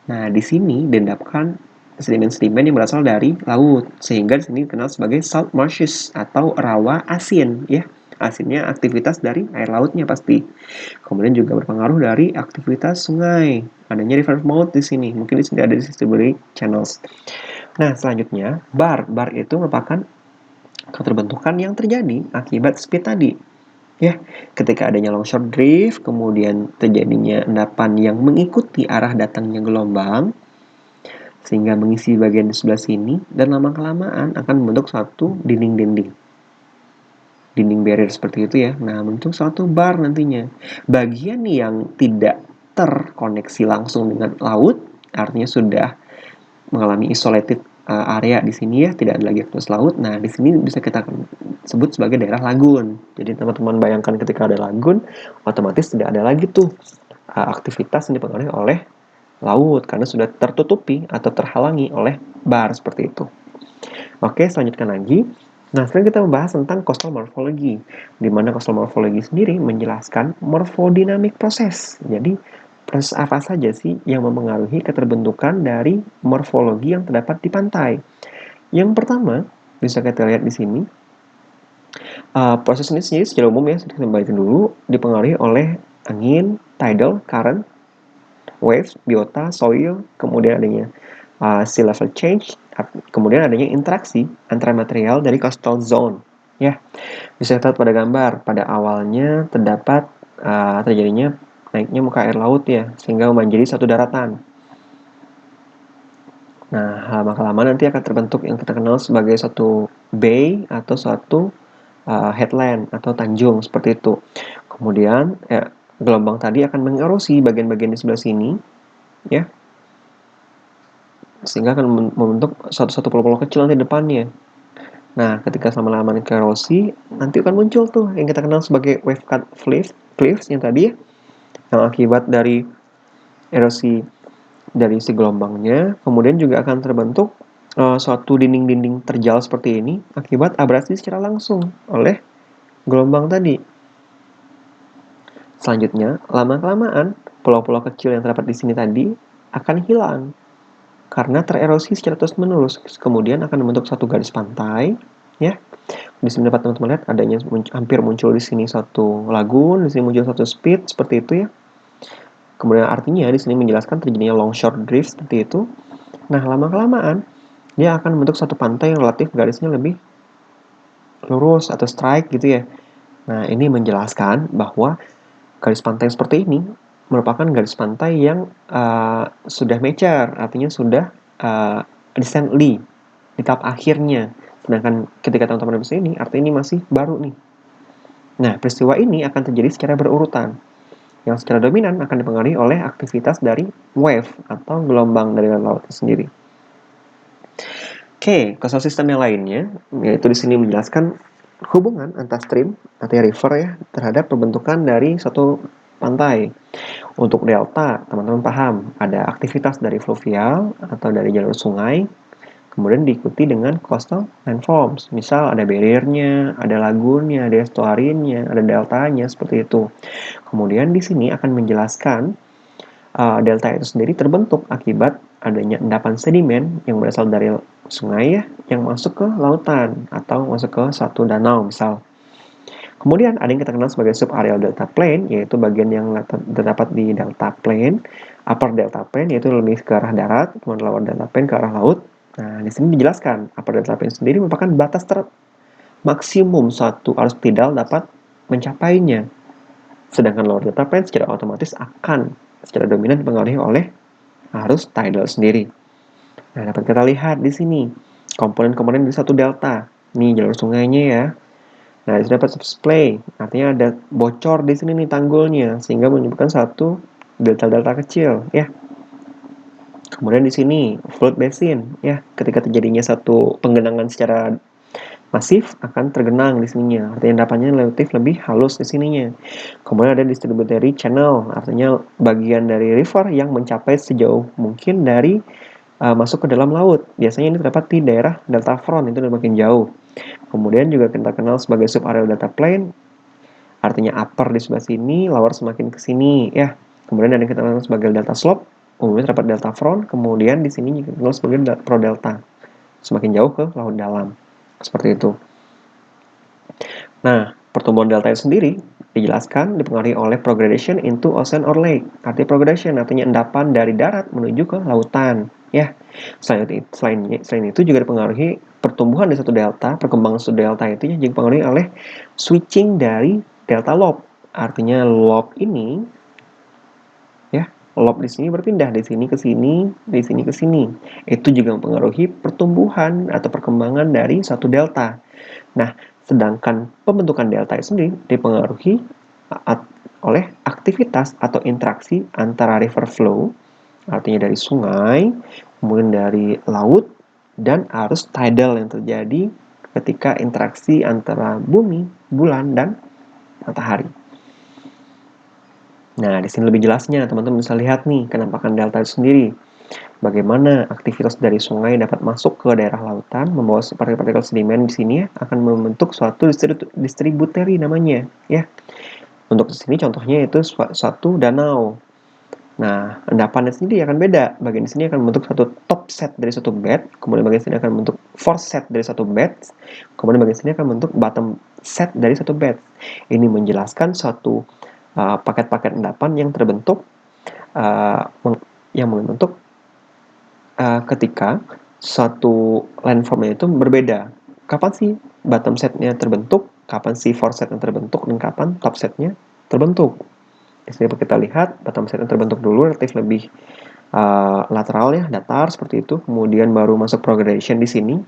Nah, di sini diendapkan sedimen-sedimen yang berasal dari laut, sehingga di sini dikenal sebagai salt marshes atau rawa asin, ya. Asinnya aktivitas dari air lautnya pasti. Kemudian juga berpengaruh dari aktivitas sungai. Adanya river mouth di sini. Mungkin di sini ada distributed channels. Nah, selanjutnya, bar. Bar itu merupakan keterbentukan yang terjadi akibat speed tadi. Ya, ketika adanya longshore drift, kemudian terjadinya endapan yang mengikuti arah datangnya gelombang, sehingga mengisi bagian di sebelah sini, dan lama-kelamaan akan membentuk satu dinding barrier seperti itu ya. Nah, membentuk suatu bar nantinya. Bagian yang tidak terkoneksi langsung dengan laut, artinya sudah mengalami isolated area di sini ya, tidak ada lagi aktivitas laut. Nah, di sini bisa kita sebut sebagai daerah lagun. Jadi teman-teman bayangkan ketika ada lagun, otomatis tidak ada lagi tuh aktivitas yang dipengaruhi oleh laut karena sudah tertutupi atau terhalangi oleh bar seperti itu. Oke, selanjutkan lagi. Nah, sekarang kita membahas tentang coastal morphology, di mana coastal morphology sendiri menjelaskan morfodinamik proses. Jadi, proses apa saja sih yang mempengaruhi keterbentukan dari morfologi yang terdapat di pantai? Yang pertama, bisa kita lihat di sini, proses ini sendiri secara umum ya, kita kembalikan dulu, dipengaruhi oleh angin, tidal, current, waves, biota, soil, kemudian adanya sea level change, kemudian adanya interaksi antara material dari coastal zone. Ya, bisa kita lihat pada gambar, pada awalnya terdapat terjadinya naiknya muka air laut ya, sehingga menjadi satu daratan. Nah, lama-kelamaan nanti akan terbentuk yang kita kenal sebagai satu bay atau suatu headland atau tanjung seperti itu. Kemudian gelombang tadi akan mengerosi bagian-bagian di sebelah sini, ya, sehingga akan membentuk satu pulau-pulau kecil nanti depannya. Nah, ketika selama-lamanya erosi, nanti akan muncul tuh yang kita kenal sebagai wave cut cliffs yang tadi ya, yang akibat dari erosi dari si gelombangnya, kemudian juga akan terbentuk suatu dinding-dinding terjal seperti ini akibat abrasi secara langsung oleh gelombang tadi. Selanjutnya, lama-kelamaan, pulau-pulau kecil yang terdapat di sini tadi akan hilang karena tererosi secara terus-menerus. Kemudian akan membentuk satu garis pantai, ya. Di sini dapat teman-teman lihat adanya hampir muncul di sini satu lagun, di sini muncul satu speed seperti itu ya. Kemudian artinya di sini menjelaskan terjadinya longshore drift seperti itu. Nah, lama-kelamaan dia akan membentuk satu pantai yang relatif garisnya lebih lurus atau strike gitu ya. Nah, ini menjelaskan bahwa garis pantai seperti ini merupakan garis pantai yang sudah mature, artinya sudah descently, di tahap akhirnya. Sedangkan ketika teman-teman di sini, artinya ini masih baru nih. Nah, peristiwa ini akan terjadi secara berurutan, yang secara dominan akan dipengaruhi oleh aktivitas dari wave atau gelombang dari laut itu sendiri. Oke, coastal system yang lainnya, yaitu di sini menjelaskan hubungan antar stream, artinya river ya, terhadap pembentukan dari suatu pantai. Untuk delta, teman-teman paham, ada aktivitas dari fluvial atau dari jalur sungai, kemudian diikuti dengan coastal landforms. Misal ada barriernya, ada lagunnya, ada estuarinnya, ada deltanya, seperti itu. Kemudian di sini akan menjelaskan delta itu sendiri terbentuk akibat adanya endapan sedimen yang berasal dari sungai ya, yang masuk ke lautan atau masuk ke suatu danau misal. Kemudian ada yang kita kenal sebagai subareal delta plain, yaitu bagian yang terdapat di delta plain, upper delta plain yaitu lebih ke arah darat, kemudian lower delta plain ke arah laut. Nah, di sini dijelaskan upper delta plain sendiri merupakan batas maksimum suatu arus tidal dapat mencapainya. Sedangkan lower delta plain secara otomatis akan secara dominan dipengaruhi oleh arus tidal sendiri. Nah, dapat kita lihat di sini komponen-komponen dari satu delta. Ini jalur sungainya ya. Nah, di sini dapat splay, artinya ada bocor di sini nih tanggulnya, sehingga menyebabkan satu delta-delta kecil, ya. Kemudian di sini flood basin, ya, ketika terjadinya satu penggenangan secara masif akan tergenang di sininya, artinya endapannya relatif lebih halus di sininya. Kemudian ada distributary channel, artinya bagian dari river yang mencapai sejauh mungkin dari masuk ke dalam laut. Biasanya ini terdapat di daerah delta front, itu udah makin jauh. Kemudian juga kita kenal sebagai subareal delta plain, artinya upper di sebelah sini, lower semakin ke sini ya. Kemudian ada yang kita kenal sebagai delta slope, umumnya terdapat delta front, kemudian di sini juga kenal sebagai pro delta, semakin jauh ke laut dalam. Seperti itu. Nah, pertumbuhan delta itu sendiri dijelaskan dipengaruhi oleh progression into ocean or lake. Artinya progression artinya endapan dari darat menuju ke lautan, ya. Selain itu juga dipengaruhi pertumbuhan di satu delta, perkembangan satu delta itu juga dipengaruhi oleh switching dari delta lobe. Artinya lobe ini ya, lobe di sini berpindah di sini ke sini, di sini ke sini. Itu juga mempengaruhi pertumbuhan atau perkembangan dari satu delta. Nah, sedangkan pembentukan delta itu sendiri dipengaruhi oleh aktivitas atau interaksi antara river flow, artinya dari sungai, kemudian dari laut, dan arus tidal yang terjadi ketika interaksi antara bumi, bulan, dan matahari. Nah, di sini lebih jelasnya, teman-teman bisa lihat nih penampakan delta itu sendiri. Bagaimana aktivitas dari sungai dapat masuk ke daerah lautan, membawa partikel-partikel sedimen di sini ya, akan membentuk suatu distributary namanya, ya. Untuk di sini contohnya itu suatu danau. Nah, endapannya sendiri akan beda. Bagian di sini akan membentuk satu top set dari satu bed, kemudian bagian sini akan membentuk fourth set dari satu bed, kemudian bagian sini akan membentuk bottom set dari satu bed. Ini menjelaskan suatu paket-paket endapan yang terbentuk yang membentuk ketika suatu landformnya itu berbeda. Kapan sih bottom setnya terbentuk, kapan sih fourth setnya terbentuk, dan kapan top setnya terbentuk. Di sini kita lihat bottom setnya terbentuk dulu relatif lebih lateral ya, datar seperti itu. Kemudian baru masuk progression di sini,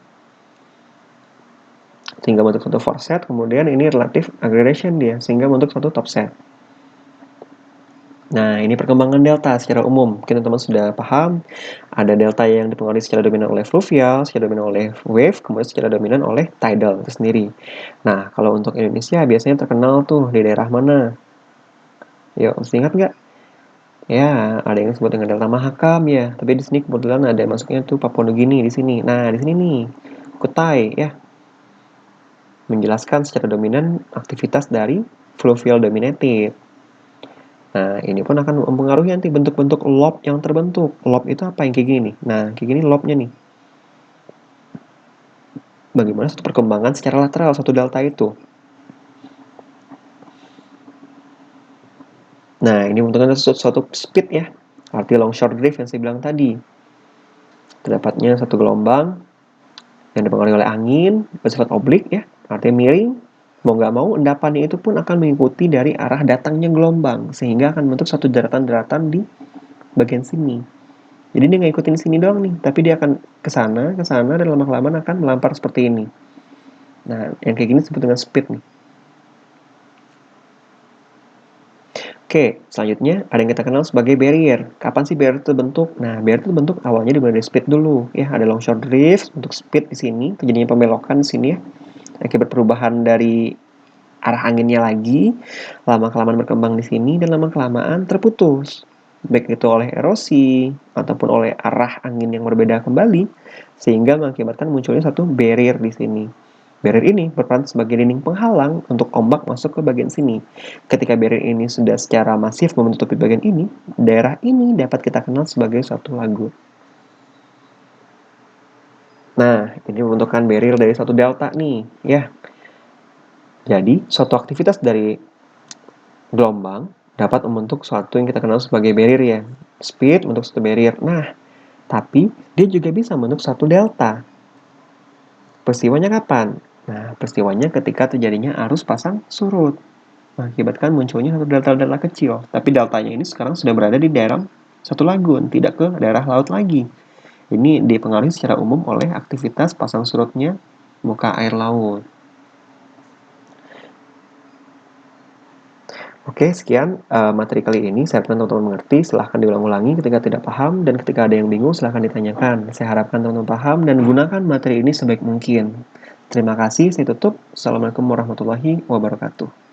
sehingga bentuk satu fourth set. Kemudian ini relatif aggregation dia, sehingga bentuk satu top set. Nah, ini perkembangan delta secara umum. Mungkin teman-teman sudah paham, ada delta yang dipengaruhi secara dominan oleh fluvial, secara dominan oleh wave, kemudian secara dominan oleh tidal itu sendiri. Nah, kalau untuk Indonesia biasanya terkenal tuh di daerah mana? Yuk, masih ingat nggak? Ya, ada yang disebut dengan delta Mahakam ya, tapi di sini kebetulan ada masuknya tuh Papua Nugini di sini. Nah, di sini nih, Kutai ya, menjelaskan secara dominan aktivitas dari fluvial dominated. Nah, ini pun akan mempengaruhi nanti bentuk-bentuk lob yang terbentuk. Lob itu apa yang kayak gini nih? Nah, kayak gini lobnya nih. Bagaimana satu perkembangan secara lateral satu delta itu. Nah, ini menentukan suatu speed ya. Arti long short drift yang saya bilang tadi. Terdapatnya satu gelombang yang dipengaruhi oleh angin, bersifat oblik ya, artinya miring. Mau nggak mau, endapannya itu pun akan mengikuti dari arah datangnya gelombang, sehingga akan membentuk satu daratan-daratan di bagian sini. Jadi dia nggak ikutin sini doang nih, tapi dia akan ke sana, dan lama-kelamaan akan melampar seperti ini. Nah, yang kayak gini disebut dengan speed nih. Oke, selanjutnya ada yang kita kenal sebagai barrier. Kapan sih barrier itu terbentuk? Nah, barrier itu terbentuk awalnya dimulai dari speed dulu. Ya, ada long short drift untuk speed di sini, terjadinya pembelokan di sini ya. Akibat perubahan dari arah anginnya lagi, lama-kelamaan berkembang di sini dan lama-kelamaan terputus. Baik itu oleh erosi ataupun oleh arah angin yang berbeda kembali, sehingga mengakibatkan munculnya satu barrier di sini. Barrier ini berperan sebagai dinding penghalang untuk ombak masuk ke bagian sini. Ketika barrier ini sudah secara masif menutupi bagian ini, daerah ini dapat kita kenal sebagai suatu lagu. Nah, ini membentukkan barrier dari suatu delta nih, ya. Jadi, suatu aktivitas dari gelombang dapat membentuk suatu yang kita kenal sebagai barrier ya. Speed membentuk satu barrier. Nah, tapi dia juga bisa membentuk satu delta. Peristiwanya kapan? Nah, peristiwanya ketika terjadinya arus pasang surut. Mengakibatkan munculnya satu delta-delta kecil. Tapi deltanya ini sekarang sudah berada di daerah satu lagun, tidak ke daerah laut lagi. Ini dipengaruhi secara umum oleh aktivitas pasang surutnya muka air laut. Oke, sekian materi kali ini. Saya harapkan teman-teman mengerti. Silahkan diulang-ulangi ketika tidak paham, dan ketika ada yang bingung, silahkan ditanyakan. Saya harapkan teman-teman paham dan gunakan materi ini sebaik mungkin. Terima kasih, saya tutup. Assalamualaikum warahmatullahi wabarakatuh.